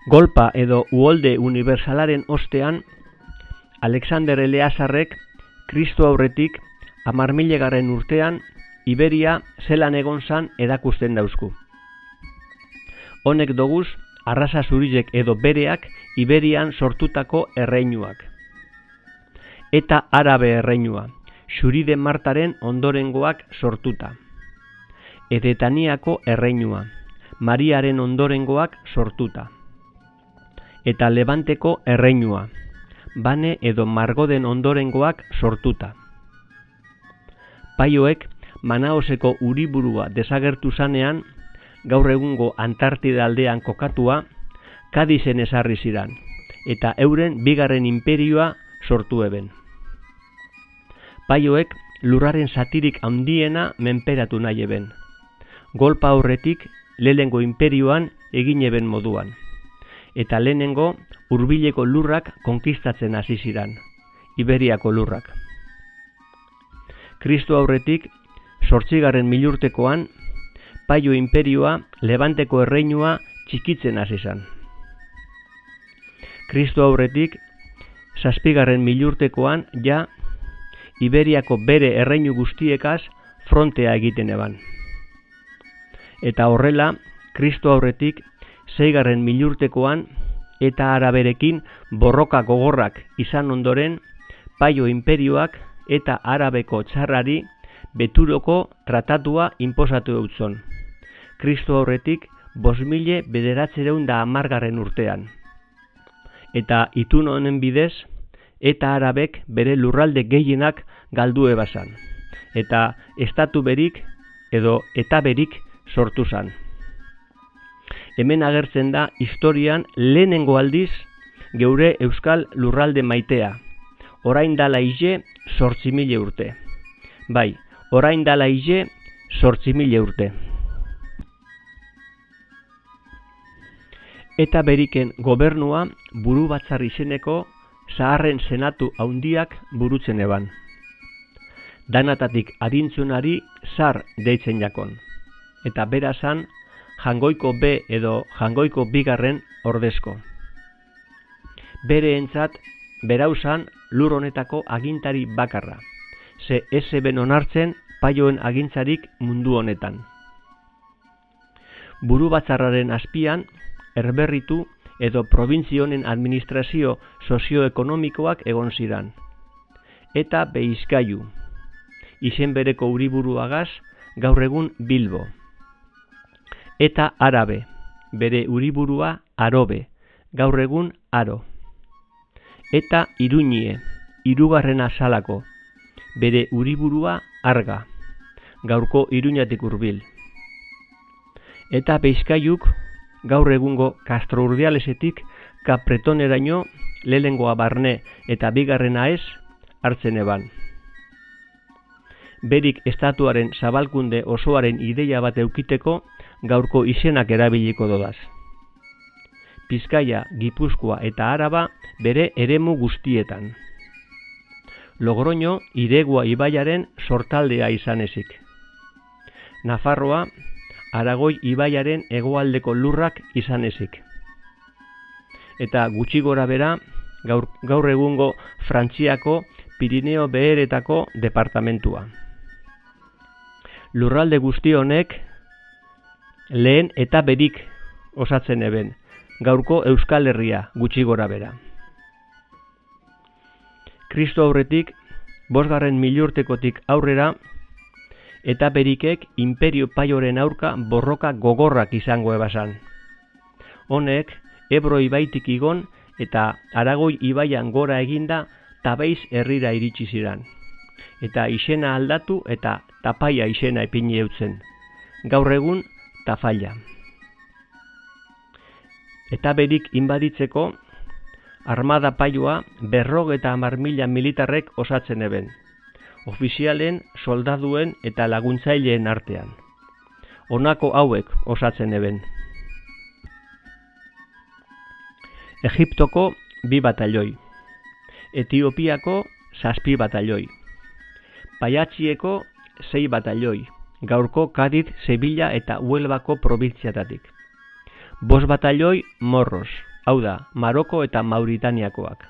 Golpa edo uholde unibertsalaren ostean, Alexander Eleazarrek Kristo aurretik 10.000 urtean Iberia zelan egon zan edakusten dauzku. Honek doguz, arraza zurizek edo bereak Iberian sortutako erreinuak. Eta Arabe erreinua, Xuride Martaren ondorengoak sortuta. Edetaniako erreinua, Mariaren ondorengoak sortuta. Eta Levanteko erreinua, Bane edo Margoden ondorengoak sortuta. Paioek Manaoseko uriburua desagertu zanean, gaur egungo Antartida aldean kokatua, Kadizen ezarri ziran, eta euren bigarren inperioa sortu eben. Paioek lurraren zatirik handiena menperatu nahi eben. Golpa aurretik lehenengo inperioan egin eben moduan, eta lehenengo hurbileko lurrak konkistatzen hasi ziran, Iberiako lurrak. Kristo aurretik 8. milurtekoan, Paio inperioa Levanteko erreinua txikitzen hasi zan. Kristo aurretik 7. milurtekoan ja Iberiako bere erreinu guztiekaz frontea egiten eban. Eta horrela, Kristo aurretik 6. milurtekoan eta Araberekin borroka gogorrak izan ondoren, Paio inperioak eta Arabeko txarrari Beturoko tratatua inposatu eutzon. Kristo aurretik 5.910 urtean. Eta itun honen bidez, eta Arabek bere lurralde gehienak galdu ebazan. Eta estatu berik edo eta berik sortu zan. Hemen agertzen da historian lehenengo aldiz geure euskal lurralde maitea. Orain dala ize 8.000 urte. Bai, orain dala ize 8.000 urte. Eta beriken gobernua buru batzar izeneko zaharren senatu haundiak burutzen eban. Danatatik adintzunari zar deitzen jakon. Eta berazan jangoiko B edo jangoiko bigarren ordezko. Bere entzat, berauzan lur honetako agintari bakarra. Ze ez eben onartzen paioen agintzarik mundu honetan. Buru batzarraren azpian, erberritu edo probintzionen administrazio sozioekonomikoak egon ziran. Eta Beizkaiu, izen bereko uriburuagaz gaur egun Bilbo. Eta Arabe, bere uriburua Arobe, gaur egun Aro. Eta Iruñie, hirugarrena Salako, bere uriburua Arga, gaurko Iruñatik hurbil. Eta Beizkaiuk gaur egungo Castro Urdialesetik Kapretoneraino lehenengoa barne eta bigarrena ez hartzen eban. Berik estatuaren zabalkunde osoaren ideia bat eukiteko gaurko izenak erabiliko dodaz. Bizkaia, Gipuzkoa eta Araba bere eremu guztietan. Logroño Iregua ibaiaren sortaldea izan ezik. Nafarroa Aragoi ibaiaren hegoaldeko lurrak izan ezik. Eta gutxi gora bera gaur egungo Frantziako Pirineo Beheretako departamentua. Lurralde guzti honek lehen eta berik osatzen eben, gaurko Euskal Herria gutxi gora bera. Kristo aurretik 5. milurtekotik aurrera eta berikek imperio paioren aurka borroka gogorrak izango ebazan. Honek Ebro ibaitik igon eta Aragoi ibaian gora eginda Tabeiz herrira iritsi ziran. Eta izena aldatu eta Tapaia izena ipini eutzen. Gaur egun Tafaia. Eta berik inbaditzeko armada paioa 50.000 militarrek osatzen eben. Ofizialen, soldaduen eta laguntzaileen artean. Honako hauek osatzen eben. Egiptoko 2 batalloi. Etiopiako 7 batalloi. Paiatxieko 6 batalloi. Gaurko Kadiz, Sevilla eta Huelbako probintziatatik. 5 batalloi Morros, hau da, Maroko eta Mauritaniakoak.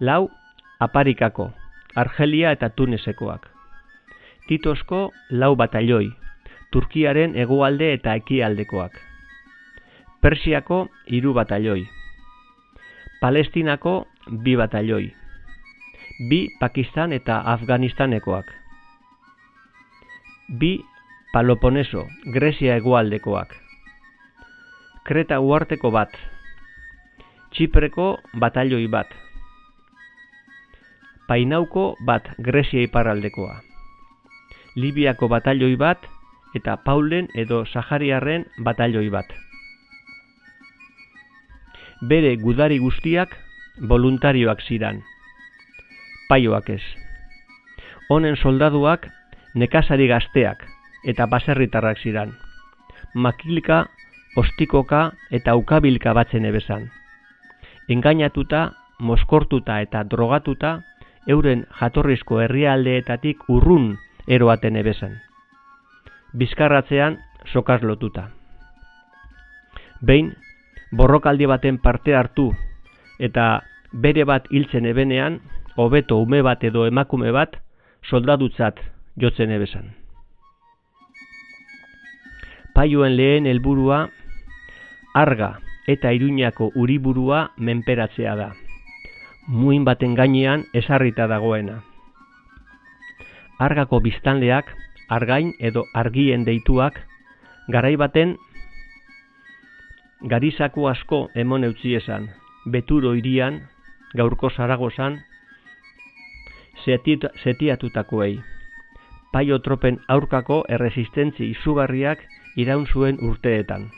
4 Aparikako, Argelia eta Tunesekoak. Titosko 4 batailoi, Turkiaren hegoalde eta ekialdekoak. Persiako 3 batailoi. Palestinako 2 batailoi. 2 Pakistan eta Afganistanekoak. 2 Peloponeso, Grecia hegoaldekoak. Kreta uharteko 1. Txipreko batailoi 1. Painauko 1, Grezia iparraldekoa. Libiako batailoi 1 eta Paulen edo Sahariarren batailoi 1. Bere gudari guztiak voluntarioak ziran. Paioak ez. Honen soldaduak nekazari gazteak eta baserritarrak ziran. Makilka, ostikoka eta ukabilka batzen ebezan. Engainatuta, moskortuta eta drogatuta, euren jatorrizko herrialdeetatik urrun eroaten ebezan. Bizkarratzean sokaz lotuta. Behin, borrokaldi baten parte hartu eta bere bat hiltzen ebenean, hobeto ume bat edo emakume bat soldadutzat jotzen ebezan. Paioen lehen helburua Arga eta Iruñako uriburua menperatzea da. Muin baten gainean esarrita dagoena. Argako biztanleak, argain edo argien deituak, garai baten garizako asko emon eutzi esan, Beturo hirian, gaurko Zaragozan, setiatutakoei. Paio tropen aurkako erresistentzi izugarriak iraun zuen urteetan.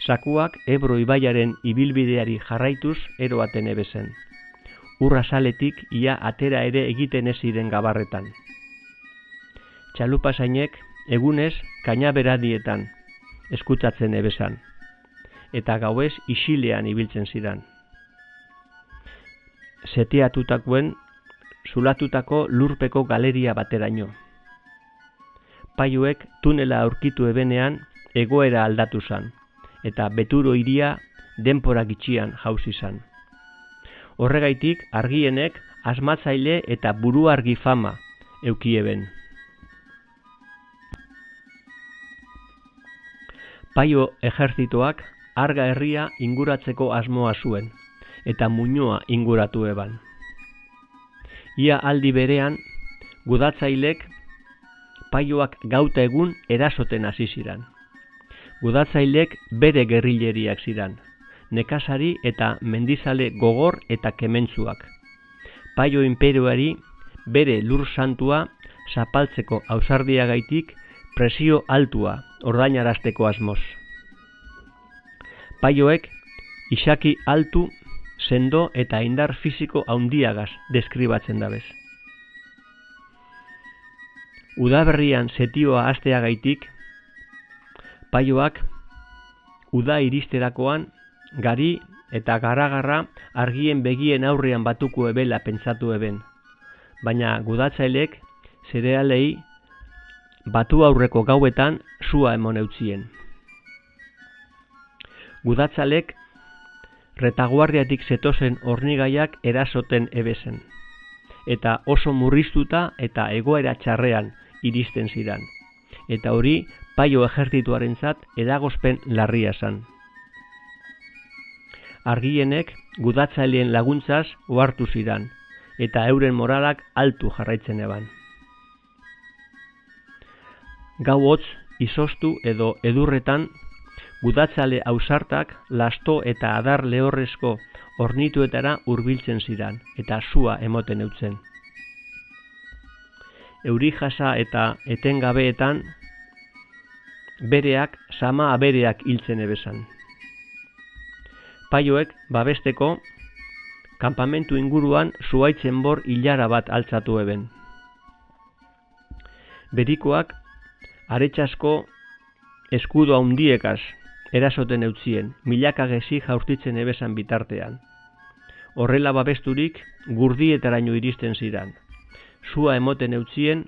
Sakuak Ebro ibaiaren ibilbideari jarraituz eroaten ebezen. Urrazaletik ia atera ere egiten ez ziren gabarretan. Txalupasainek egunez kainaberadietan eskutsatzen ebezan, eta gauez isilean ibiltzen zidan. Setiatutakoen zulatutako lurpeko galeria bateraino. Paioek tunela aurkitu ebenean egoera aldatu zan, eta Beturo hiria denpora gitxian jauzi zan. Horregaitik argienek asmatzaile eta buruargi fama eukieben. Paio ejertzitoak Arga herria inguratzeko asmoa zuen, eta Muñoa inguratu eban. Ia aldi berean, gudatzailek Paioak gauta egun erasoten hasi ziran. Gudatzailek bere gerrileriak ziran, nekazari eta mendizale gogor eta kementsuak. Paio inperioari bere lur santua zapaltzeko ausardiagaitik presio altua ordainarazteko asmoz. Paioek isaki altu, sendo eta indar fisiko handiagaz deskribatzen dabez. Udaberrian setioa hasteagaitik, Paioak uda iristerakoan gari eta garagarra argien begien aurrean batuko ebela pentsatu eben, baina gudatzailek zerealei batu aurreko gauetan sua emon eutzien. Gudatzalek retaguardiatik zetozen hornigaiak erasoten ebezen, eta oso murriztuta eta egoera txarrean iristen zidan, eta hori Paio ejertzituarentzat eragozpen larria zan. Argienek gudatzaileen laguntzaz ohartu zidan, eta euren moralak altu jarraitzen eban. Gau hotz izoztu edo edurretan, gudatzale ausartak lasto eta adar lehorrezko hornituetara hurbiltzen zidan, eta sua emoten eutzen. Euri jasa eta etengabeetan, bereak sama abereak hiltzen ebezan. Paioek babesteko kanpamentu inguruan zuhaitzen bor hilara bat altzatu eben. Berikoak aretsasko eskudo handiekaz erasoten eutzien, milaka gezi jaurtitzen ebezan bitartean. Horrela babesturik gurdietaraino iristen ziran. Sua emoten eutzien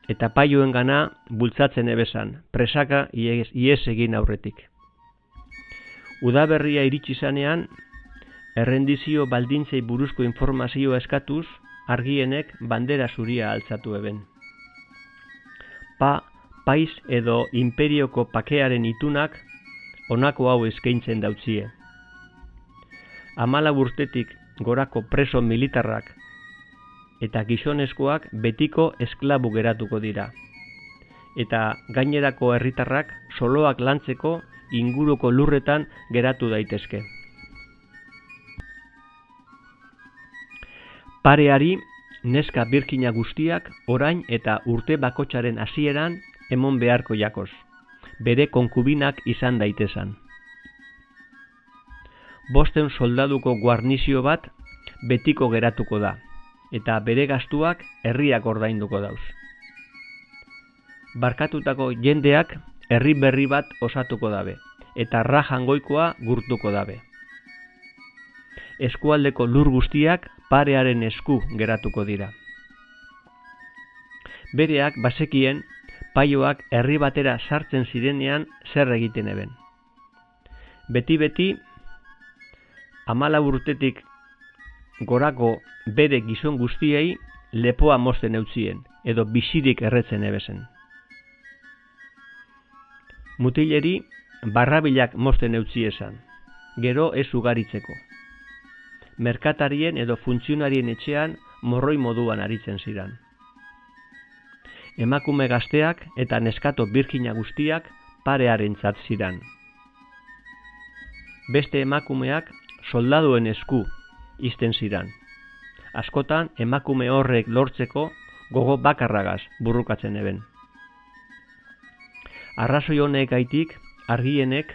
eta Paioen gana bultzatzen ebezan, presaka ies egin aurretik. Udaberria iritsi zanean, errendizio baldintzei buruzko informazioa eskatuz, Argienek bandera zuria altzatu eben. Paiz edo imperioko pakearen itunak honako hau eskaintzen dautzie. 14 urtetik gorako preso militarrak eta gizonezkoak betiko esklabu geratuko dira. Eta gainerako herritarrak soloak lantzeko inguruko lurretan geratu daitezke. Pareari neska birkina guztiak orain eta urte bakotsaren hasieran emon beharko jakoz, bere konkubinak izan daitezan. 500 soldaduko guarnizio bat betiko geratuko da, eta bere gastuak herriak ordainduko dauz. Barkatutako jendeak herri berri bat osatuko dabe, eta rajangoikoa gurtuko dabe. Eskualdeko lur guztiak parearen esku geratuko dira. Bereak bazekien paioak herri batera sartzen zirenean zer egiten eben. Beti 14 urtetik gorako bere gizon guztiei lepoa mozten eutzien, edo bizirik erretzen ebesen. Mutileri barrabilak mozten eutzi esan, gero ez ugaritzeko. Merkatarien edo funtzionarien etxean morroi moduan aritzen ziran. Emakume gazteak eta neskato birkina guztiak parearentzat ziran. Beste emakumeak soldaduen esku izten ziran. Askotan emakume horrek lortzeko gogo bakarragaz burrukatzen eben. Arrazoi honek gaitik Argienek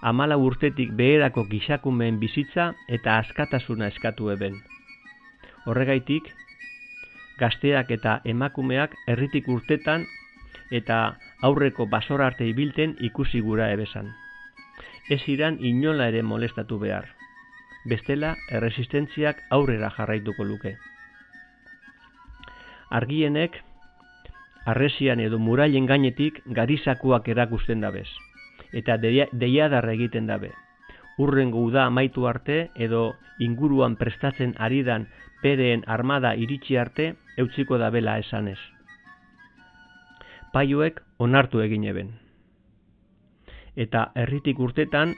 14 urtetik beherako gizakumeen bizitza eta askatasuna eskatu eben. Horregaitik, gazteak eta emakumeak herritik urtetan eta aurreko basor arte ibilten ikusi gura ebesan. Ez iran inola ere molestatu behar. Bestela, erresistentziak aurrera jarraituko luke. Argienek, harresian edo murallen gainetik garizakuak erakusten dabez, eta deiadarra egiten dabe. Urrengo uda amaitu arte edo inguruan prestatzen aridan pereen armada iritsi arte eutziko dabela esanez. Paioek onartu egin eben. Eta herritik urtetan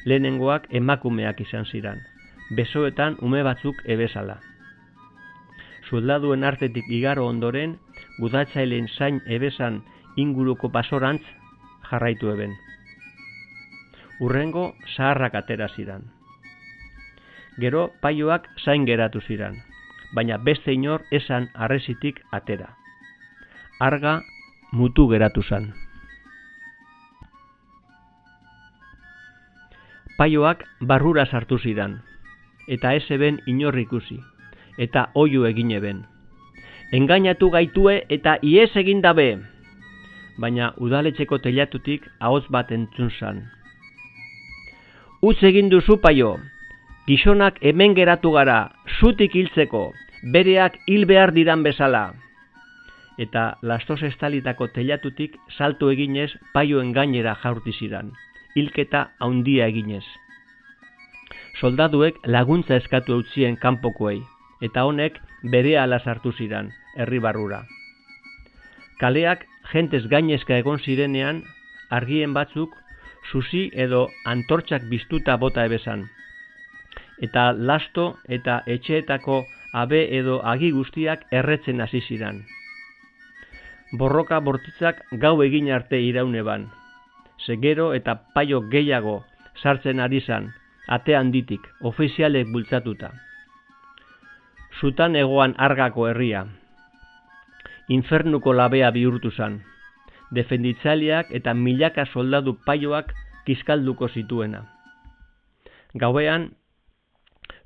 lehenengoak emakumeak izan ziran, besoetan ume batzuk ebezala. Soldaduen artetik igaro ondoren, gudatzaileen zain ebezan inguruko basorantz jarraitu eben. Urrengo zaharrak atera ziran. Gero paioak zain geratu ziran, baina beste inor esan harresitik atera. Arga mutu geratu zan. Paioak barrura sartu ziran, eta ez eben inor ikusi, eta oihu egin eben. Engainatu gaitue eta ies egin dabe! Baina udaletxeko teilatutik ahots bat entzun zan. Utz egin duzu, paio! Gizonak hemen geratu gara, zutik hiltzeko, bereak hil behar diran bezala. Eta lastoz estalitako teilatutik salto eginez paioen gainera jaurti ziran, hilketa haundia eginez. Soldaduek laguntza eskatu eutzien kanpokoei, eta honek berehala sartu ziran, herri barrura. Kaleak jentez gainezka egon zirenean, Argien batzuk susi edo antortxak biztuta bota ebezan. Eta lasto eta etxeetako abe edo agi guztiak erretzen hasi ziran. Borroka bortitzak gau egin arte iraun eban. Segero eta paio gehiago sartzen ari zan, ate handitik, ofizialek bultzatuta. Zutan egoan Argako herria. Infernuko labea bihurtu zan. Defenditzaileak eta milaka soldadu paioak kiskalduko zituena. Gauean,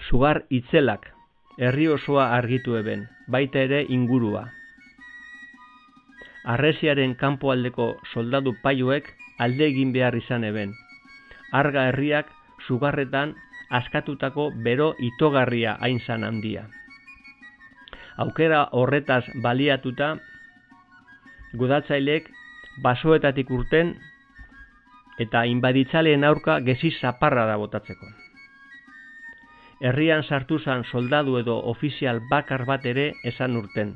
sugar itzelak herri osoa argitu eben, baita ere ingurua. Harresiaren kanpoaldeko soldadu paioek alde egin behar izan eben. Arga herriak sugarretan askatutako bero itogarria hain zan handia. Aukera horretaz baliatuta, gudatzaileek basoetatik urten eta inbaditzaleen aurka gezi zaparra da botatzeko. Herrian sartu zan soldadu edo ofizial bakar bat ere esan urten.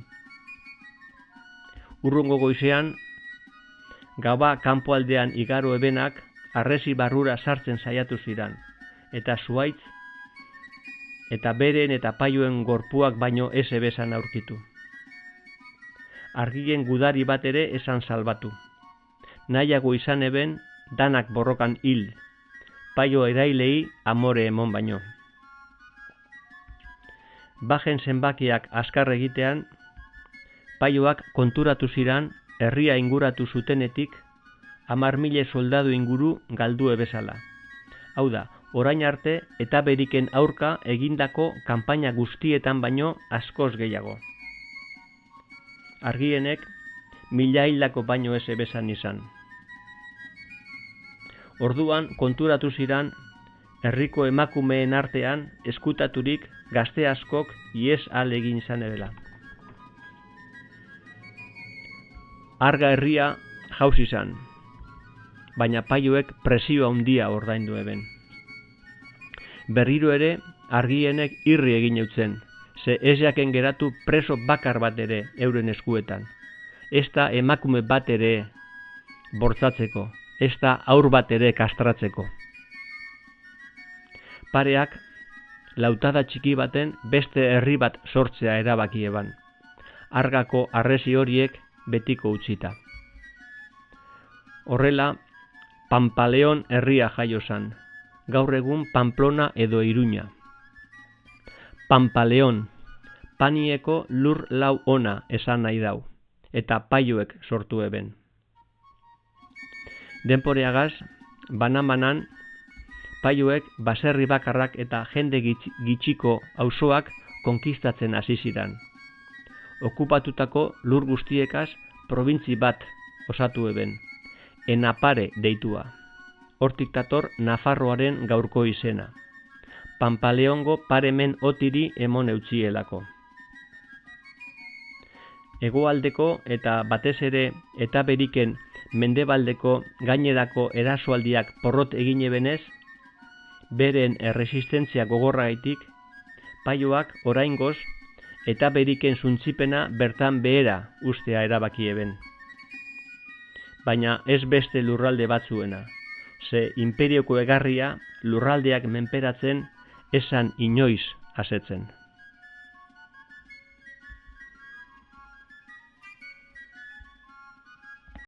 Urrungo goizean, gaba kanpoaldean igaro ebenak harresi barrura sartzen saiatu ziran, eta zuaitz eta beren eta paioen gorpuak baino ez ebesan aurkitu. Argien gudari bat ere esan salbatu. Nahiago izan eben danak borrokan hil, paio erailei amore emon baino. Bajen zenbakiak azkar egitean, paioak konturatu ziran herria inguratu zutenetik 10.000 soldadu inguru galdu ebezala. Hau da, orain arte eta beriken aurka egindako kanpaina guztietan baino askoz gehiago. Argienek 1000 hildako baino ez ebezan izan. Orduan konturatu ziran herriko emakumeen artean eskutaturik gazte askok ihes ahal egin izan ebela. Arga herria jauz izan, baina paioek presio handia ordaindu eben. Berriro ere argienek irri egin eutzen, ze ez jaken geratu preso bakar bat ere euren eskuetan. Ez da emakume bat ere bortzatzeko, ez da haur bat ere kastratzeko. Pareak lautada txiki baten beste herri bat sortzea erabaki eban, Argako harresi horiek betiko utzita. Horrela, Pampaleon herria jaio zan, gaur egun Pamplona edo Iruña. Pampaleon, Panieko lur lau ona esan nahi dau, eta paioek sortu eben. Denporeagaz, banan-banan, paioek baserri bakarrak eta jende gitxiko auzoak konkistatzen hasi ziran. Okupatutako lur guztiekaz probintzi bat osatu eben, Enapare deitua. Hortik dator Nafarroaren gaurko izena. Pampaleongo paremen otiri emon eutxielako. Hegoaldeko eta batez ere eta beriken mendebaldeko gainerako erasoaldiak porrot egin ebenez, beren erresistentzia gogorragaitik, paioak oraingoz eta beriken zuntzipena bertan behera ustea erabaki eben. Baina ez beste lurralde batzuena, ze imperioko egarria lurraldeak menperatzen esan inoiz asetzen.